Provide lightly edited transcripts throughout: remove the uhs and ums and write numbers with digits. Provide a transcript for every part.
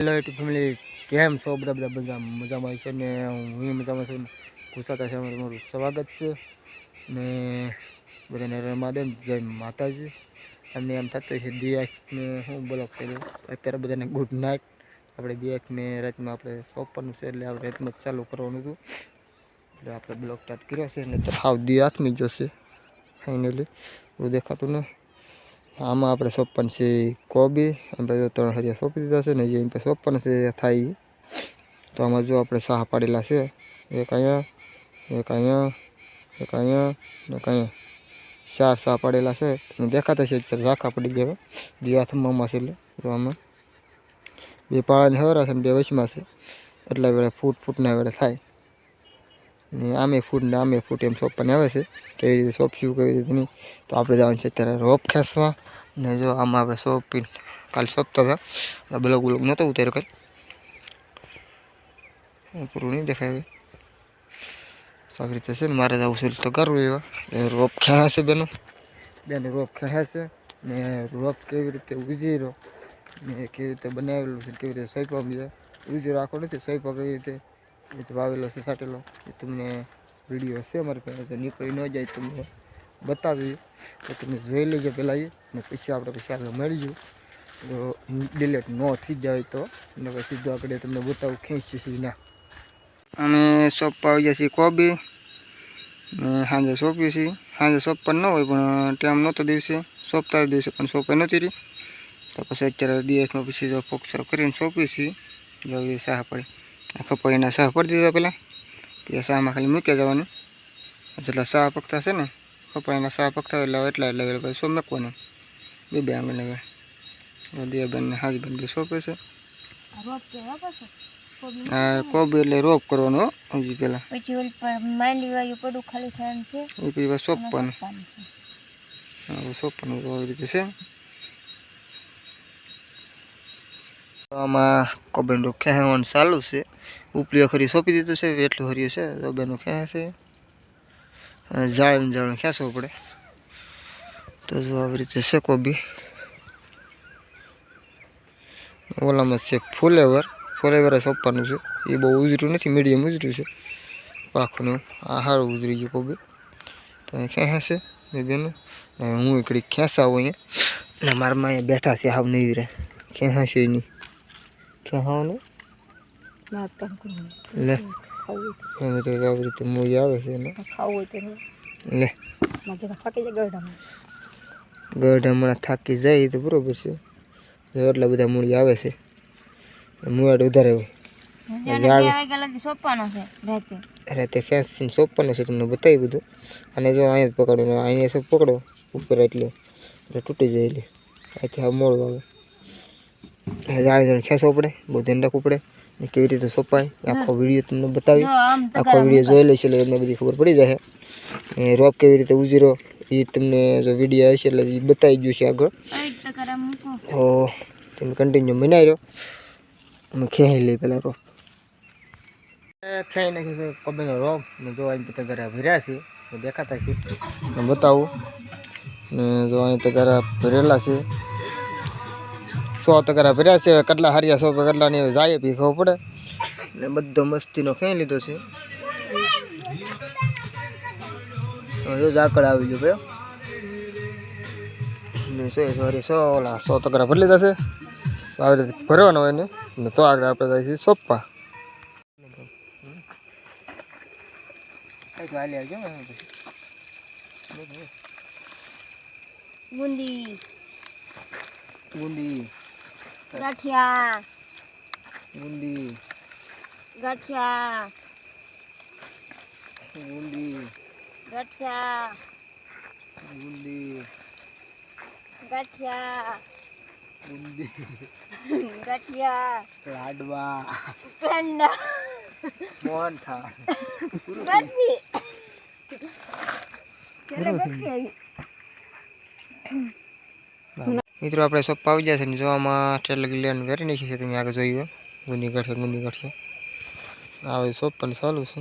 Hello YouTube family, કેમ છો? બધા મજામાં છે ને? હું મજામાં છું. ગુજરાત છે, તમારું સ્વાગત છે ને બધાને રમાદન જય માતાજી. અને એમ થતું છે દિયાસને હું બ્લોક કર્યો. અત્યારે બધાને ગુડ નાઇટ. આપણે દિયાસને રાતમાં આપણે સોંપવાનું છે એટલે આપણે રાતમાં ચાલુ કરવાનું હતું એટલે આપણે બ્લોક સ્ટાર્ટ કર્યો છે. એટલે તો હાવ દિયાસમી જશે ફાઇનલી એવું દેખાતું ને. આમાં આપણે સોંપવાનું છે કોબી. આપણે જો 3 હરિયા સોંપી દીધા છે ને જે સોંપવાનું છે થાય. તો આમાં જો આપણે સાહ પાડેલા છે, એક અહીંયા, એક અહીંયા, એક અહીંયા ને એક અહીંયા. 4 સાહ પાડેલા છે. દેખાતા છે અત્યારે ઝાંખા પડી ગયા જે હાથમાં છે. એટલે જો આમાં 2 પાળાની હવરા છે ને 2 વચમાં છે. એટલા વેળા ફૂટના વેળા થાય ને આમે ફૂટ ને આમે ફૂટ એમ સોંપવાની આવે છે. કેવી રીતે સોંપશું કેવી રીતે નહીં તો આપણે જવાનું છે અત્યારે રોપ ખેંચવા. ને જો આમાં આપણે સોંપી કાલે સોંપતા હતા બ્લોગ નહોતો ઉતાર્યો કાલે, પૂરું નહીં દેખાય. આવી રીતે છે ને મારે જવું છે તો કરવું એવા રોપ ખેંચે છે બેન રોપ ખેંચે છે ને રોપ કેવી રીતે ઉજીરો ને કેવી રીતે બનાવેલું છે, કેવી રીતે સોંપવા બીજા ઉજીરો આખો નથી સોંપવા કેવી રીતે વાવેલો છે સાટેલો એ તમને વિડીયો હશે અમારી પાસે નીકળી ન જાય તમને બતાવી તો તમે જોઈ લેજો પહેલાં એ ને પછી આપણે આગળ મળીશું. તો ડિલેટ ન થઈ જાય તો પછી સીધું આપણે તમને બતાવું ખેંચી ના. અમે સોંપવા આવી ગયા છીએ કોબી ને સાંજે સોંપ્યું છીએ. સાંજે સોંપવા ન હોય પણ ટાઈમ નહોતો દિવસે સોંપતા દિવસે પણ સોંપાઈ નહોતી રહી તો પછી અત્યારે દિવસમાં પછી જો ફોક્સા કરીને સોંપીએ છીએ. જો એ સાહ પડે ખપાઈના સાહ પડી દીધા પહેલાં પછી સાહમાં ખાલી મૂકી જવાની. જેટલા સાહ પકતા છે ને ખપાઈના સાહ પકતા હોય એટલા વેળ પછી સોં મૂકવાનું 2 આંગળને વેળ. દિયાબેન ને હાજીબેન બી સોંપે છે. હા કોબી એટલે રોપ કરવાનો હજી પેલા પછી ઓલ પર માંડી વાયું પડું ખાલી થવાનું છે એ પછી સોંપવાનું. હા સોંપવાનું આવી રીતે છે. આમાં કોબીનું રોપ ખેંચવાનું ચાલુ છે. ઉપલી ખરી સોંપી દીધું છે એટલું હર્યું છે તો બેનું ખેંચે જાળીને ખેંચવું પડે. તો જો આવી રીતે છે કોબી. ઓલામાં છે ફુલેવર સોંપવાનું છે. એ બહુ ઉજરું નથી, મીડિયમ ઉજર્યું છે પાખનું. આ સારું ઉજરી ગયું કોબી તો અહીં ખેંચે છે બેનું. હું એકડી ખેંચાવું અહીંયા ને મારામાં અહીંયા બેઠા છે હાવ નહીં રહે ખેંચે નહીં ખેંચાવાનું લે અમે તો આવી રીતે મૂળી આવે છે એને લે ગઢ હમણાં થાકી જાય તો બરોબર છે. એટલા બધા મૂળી આવે છે મુવાડ વધારે હોય રાતે ખેંચીને સોંપવાનું છે તમને બતાવી બધું. અને જો અહીંયા પકડવાનું અહીંયા સબ પકડો ઉપર એટલે તૂટી જાય એટલે અહીંથી હા મોડું આવે એટલે જાણે ખેંચવો પડે, બહુ ધ્યાન રાખવું પડે. કેવી રીતે સોંપાય આખો વિડીયો તમને બતાવી. આખો વિડીયો જોઈ લઈશ એટલે એમને બધી ખબર પડી જાય. રોપ કેવી રીતે ઉજીરો એ તમને જો વિડીયો હશે એટલે એ બતાવી ગયું છે આગળ. તો તમે કન્ટિન્યુ બનાવી રહ્યો. અમે ખેંચી લઈએ પહેલાં રોપ થઈ નાખી છે કોબીનો રોપ ને જો અહીં તગારા ભર્યા છે દેખાતા છે બતાવું ને જો અહીં તગારા ભરેલા છે 100 તગારા ભર્યા છે. કેટલા હરિયા 100 કેટલાની જાય બી ખબર પડે ને બધો મસ્તીનો ખેંચી લીધો છે. જો ઝાકળ આવી ગયો ભાઈ ને સોરી 100 તગારા ભરી લીધા છે. આવી રીતે ભરવાનો હોય ને તો આગળ આપણે જાય છે સોંપવા. બુંદી બુંદી ગાંઠિયા બુંદી ગાંઠિયા બુંદી ગાંઠિયા બુંદી ગાંઠિયા બુંદી ગાંઠિયા લાડવા પેંડા મોહનથાળ બરફી ચલો બરફી. મિત્રો આપણે સોંપવા આવી ગયા છે ને જોવામાં ટેલર લેન કરી નાખી છે. તમે આગળ જોયું ગુંદી ગાંઠિયા આવે સોંપવાનું ચાલુ છે.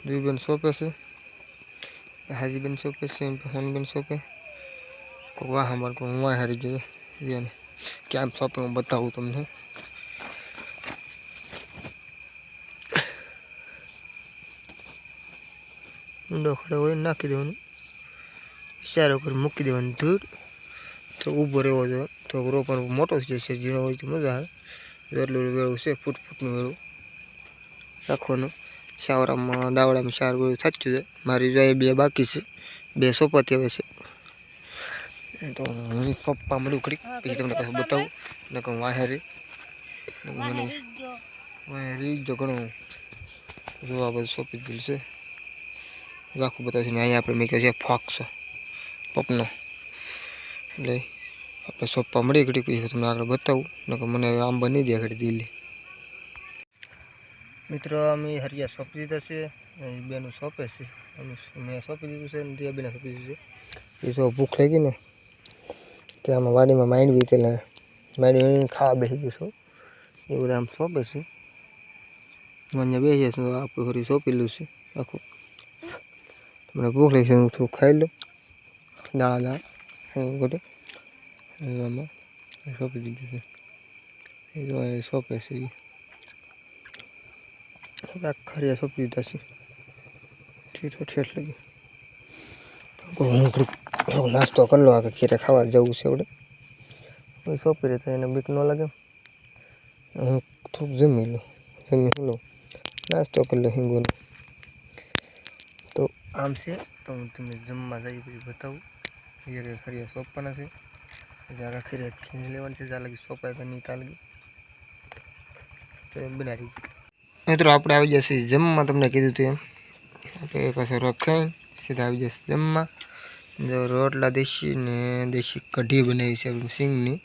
દીવબેન સોંપે છે, હાજીબેન સોંપે છે, હોનબેન સોંપે કોઈ વાહ અમારે કોઈ હું હારી ગયો એને કેમ શોપિંગ બતાવું તમને. ઊંડો ખડો હોય નાખી દેવાનું, ચાર ઉપર મૂકી દેવાની ધૂળ, તો ઊભો રહેવો જોઈએ. તો રોપણ મોટો થઈ જશે, ઝીણો હોય તો મજા આવે. એટલું વેળું છે, ફૂટનું વેળું રાખવાનું. શાવરામાં દાવડામાં 4 વેળું થતું છે. મારી જો 2 બાકી છે, 2 સોપાતી આવે છે. તો હું સોપા મળું ઘડીક, પછી તમને પાછું બતાવું. ને કહું વાહેરી જો ઘણું જોવા બધું સોંપી દીધું છે. આખું બતાવશે ને અહીંયા આપણે મેં કહ્યું છે ફોક્સ પપનો. એટલે આપણે સોપા મળી ઘડી પછી તમને આગળ બતાવું. નકર મને આમ બની દે ઘડી દિલ્હી. મિત્રો અમે હરિયા સોંપી દીધા છે, બેનું સોંપે છે. મેં સોંપી દીધું છે ને રિયા બેને સોંપી દીધું છે. એ જો ભૂખ લાગી ને તે આમાં વાડીમાં માંડવી એટલે માંડવી ખાવા બેસી ગયું છું. એ બધા આમ સોંપે છે. હું અહીંયા બેસી છું, આપણે ફરી સોંપેલું છે આખું. મને ભૂખ લાગી છે, હું થોડું ખાઈ લઉં દાણા એવું બધું. આમાં સોંપી દીધું છે. એ જો એ સોંપે છે, ખરિયા સોંપી દીધા છે ઠીઠો ઠેઠ લગી. હું નાસ્તો કરી લો, આગળ ઘેરે ખાવા જવું છે આપણે. કોઈ સોંપી રહે તો એને બીક ન લાગે. હું થોડુંક જમી લઉં નાસ્તો કરી લો હિંગોનો. તો આમ છે, તો હું તમને જમવા જઈ પછી બતાવું. એ કંઈ ખરિયા સોંપવાના છે, પછી આગળ ખરિયા ખીણી લેવાની છે. જ્યાં લગી સોંપાય તો નહીં ત્યાં લગી તો એમ બનાવી. મિત્રો આપણે આવી જશે જમવા, તમને કીધું હતું એમ. આપણે પાછળ રખાઈને સીધા આવી જશે જમવા. જો રોટલા દેશી ને દેશી કઢી બનાવી છે આપણે સિંગની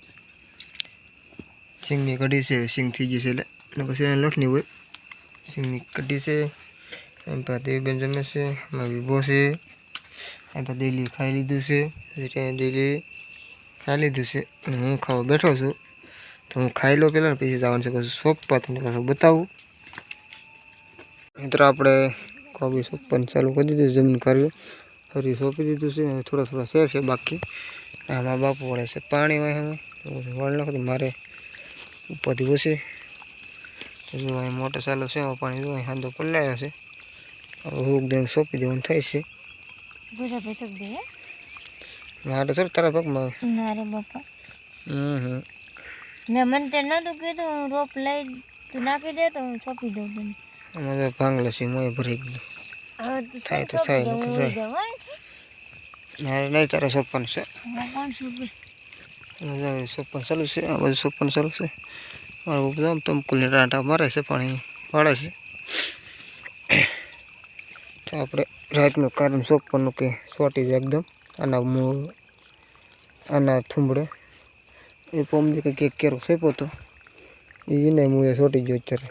કઢી છે. સિંગ થઈ જશે એટલે પછી એને લોટની હોય. સિંગની કઢી છે. એમ પાસે દેવીબેન જમે છે, એમાં વિભો છે. એમ પાસે ડેલી ખાઈ લીધું છે, ડેલી ખાઈ લીધું છે. અને હું ખાવા બેઠો છું, તો હું ખાઈ લો પહેલાં, પછી જવાનું છે પાછું સોંપવા. તમને પાછું બતાવું. મિત્રો આપણે કોબી સોંપવાનું ચાલુ કરી દીધું. જમીન કર્યું ફરી સોંપી દીધું છે. અને થોડા છે બાકી. આમાં બાપુ વળે છે પાણી વાય વળ નાખો. મારે ઉપરથી ઓછી જો અહીં મોટર ચાલુ છે, એમાં પાણી જો અહીં હાંધો પલાયો છે. હવે હુક દઈને સોંપી દેવાનું થાય છે. મારે સર તારા પગમાં મને તે નતું કીધું, હું રોપ લઈ તું નાખી દે તો હું સોંપી દઉં તને. અમારે ભાંગલા છે, મોય ભરી ગયું. થાય તો થાય, નથી થાય. મારે નહીં, તારે સોંપવાનું છે. સોંપવાનું ચાલુ છે, આ બધું સોંપવાનું ચાલુ છે. મારું બધા તમકુલની રાંટા મારે છે, પાણી વાળે છે. તો આપણે રાતનું કારણ સોંપવાનું કે સોટી જાય એકદમ. આના થૂંબડે એ પોમજી કંઈક કેરો સોંપ્યો હતો, એને હું એ સોટી ગયો અત્યારે.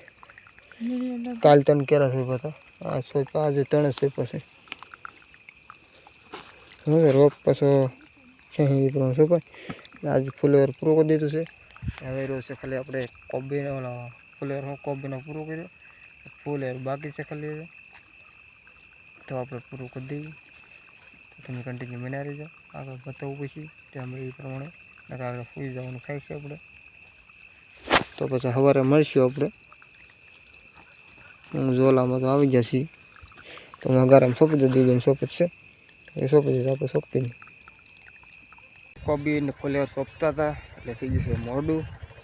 કાલ 3 કેરા સોંપ્યા હતા, આ સોંપ્યા આજે 3 સોંપ્યા છે. હું રોપ પાછો ક્યાંય એ પ્રમાણે સોંપાય. આજે ફુલેવર પૂરો કરી દીધું છે. હવે રહ્યો છે ખાલી આપણે કોબીનો ઓલા ફુલેવર કોબીનો પૂરો કર્યો. ફુલેવર બાકી છે ખાલી, તો આપણે પૂરું કરી દઈએ. તો તમે કન્ટિન્યુ બનાવી રહેજો, આગળ બતાવું પછી ત્યાં એ પ્રમાણે. આગળ સુઈ જવાનું થાય છે આપણે. તો પછી સવારે મળશું આપણે. હું ઝોલામાં તો આવી જશે, તો હું ગરમ સોંપી દઉં. દીવેન સોંપે છે, એ સોંપી દીધું આપણે સોંપતી નહીં. કોબી ને ફુલેવર સોંપતા હતા એટલે થઈ જશે મોડું.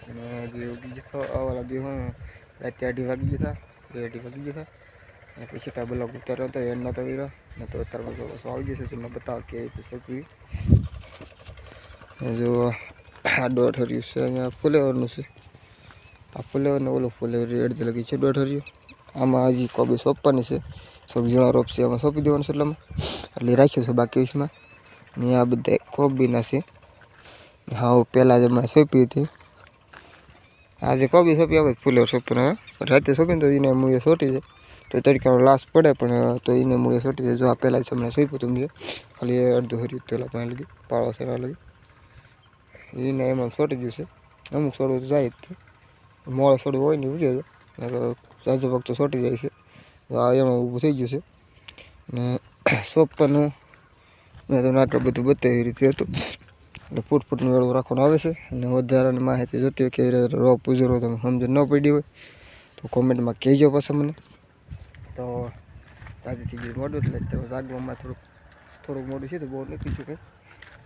અને જે ઉગી જતો ઓલા જે હું રાતે 2:30 વાગી જતા, 2:30 વાગી જતા. અને પછી કાંઈ બ્લોગ ઉતાર્યો હતો, એડ નહોતો કર્યો. ને તો અત્યારમાં જો આવી જશે, તમને બતાવો કે રીતે સોંપવી. જો આ 1.5 હર્યું છે, અહીંયા ફુલેવરનું છે. આ ફુલેવરને ઓલું ફુલેવર અડધી લગી છે 1.5 હર્યું. આમાં હજી કોબી સોંપવાની છે, સબ્જીનો રોપ છે, એમાં સોંપી દેવાનું છે. એટલામાં એટલે રાખ્યું છે બાકી વિશમાં. ને આ બધા કોબીના છે. હા, પહેલાં જ હમણાં સોંપી હતી. આજે કોબી સોંપી આવે ફુલેવર સોંપીને. રાતે સોંપીને તો એને મૂળે સોટી જાય, તો તડકાનો લાશ પડે પણ તો એને મૂળે સોટી જાય. જો આ પહેલાં જ હમણાં સોંપ્યું હતું મેં, ખાલી 1.5 હર્યું પહેલાં પાણી લગી પાળો સેવા લગી એને એમાં સોટી ગયું છે. અમુક સોડવું તો જાય જ, મોડો સોડવું હોય ને ઉગ્યો છે, જાજો વખત સોટી જાય છે. આ એમાં ઊભું થઈ ગયું છે. ને સોંપવાનું મેં તમને આગળ બધું બતાવી રીતે હતું. એટલે ફૂટનું વેળું રાખવાનું આવે છે. અને વધારાની માહિતી જોતી હોય કેવી રીતે રોપ ઉજરો તમે સમજ ન પડી હોય તો કોમેન્ટમાં કહેજો પછી મને. તો તાજીથી જે મોડું એટલે તો જાગવામાં થોડુંક મોડું છે તો બહુ નથી છું કંઈ.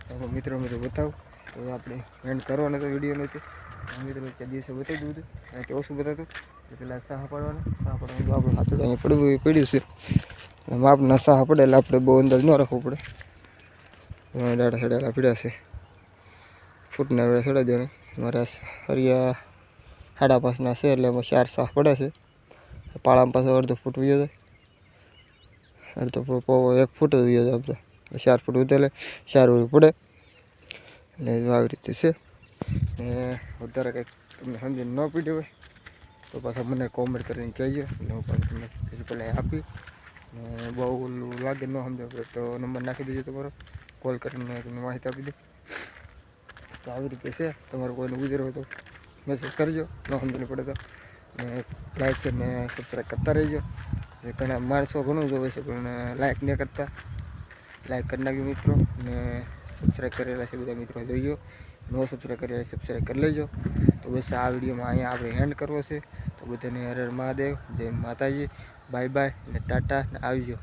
તો મિત્રો બતાવું તો આપણે એન્ડ કરવાનો તો વિડીયો નથી મિત્રો તે દિવસે બતાવી દઉં હતું અને તે ઓછું બતાવતું તો પહેલાં સાહ પાડવાનું તો આપણે હાથોડ અહીંયા પડ્યું છે. અને માપના સાહ પડે એટલે આપણે બહુ અંદાજ ન રાખવો પડે. દાડા સડાયેલા પીડ્યા છે ફૂટના વેળા સડાઈ દેવાને. મારા હરિયા 5.5ના છે એટલે એમાં 4 સાહ પડે છે. પાળામાં પાછો અડધો ફૂટ વીયો જાય, અડધો ફૂટ 1 ફૂટ જ વીયો જાય આપણે 4 ફૂટ ઉતરે 4 પડે. એટલે આવી રીતે છે. ને વધારે કંઈક તમને સમજીને ન પીડ્યું હોય તો પાછા મને કોમેન્ટ કરીને કહેજો એટલે હું પાછું તમને પહેલાં આપી. ને બહુ ઓલું લાગે ન સમજો તો નંબર નાખી દેજો તમારો, કોલ કરીને તમને માહિતી આપી દે. તો આવી રીતે છે. તમારો કોઈને ગુજરો હોય તો મેસેજ કરજો, ન સમજવું પડે તો. ને લાઈક છે ને સબસ્ક્રાઈબ કરતા રહેજો. જે ઘણા માણસો ઘણું જોવે છે પણ લાઈક નહીં કરતા, લાઈક કરી નાખ્યો મિત્રો. ને સબસ્ક્રાઈબ કરેલા છે બધા મિત્રો જોઈજો, નો સબસ્ક્રાઈબ કરેલા સબસ્ક્રાઈબ કરી લેજો. તો બસ આ વિડીયોમાં અહીંયા આપણે એન્ડ કરવો છે. તો બધાને હર હર મહાદેવ, જય માતાજી, બાય બાય ને ટાટા ને આવજો.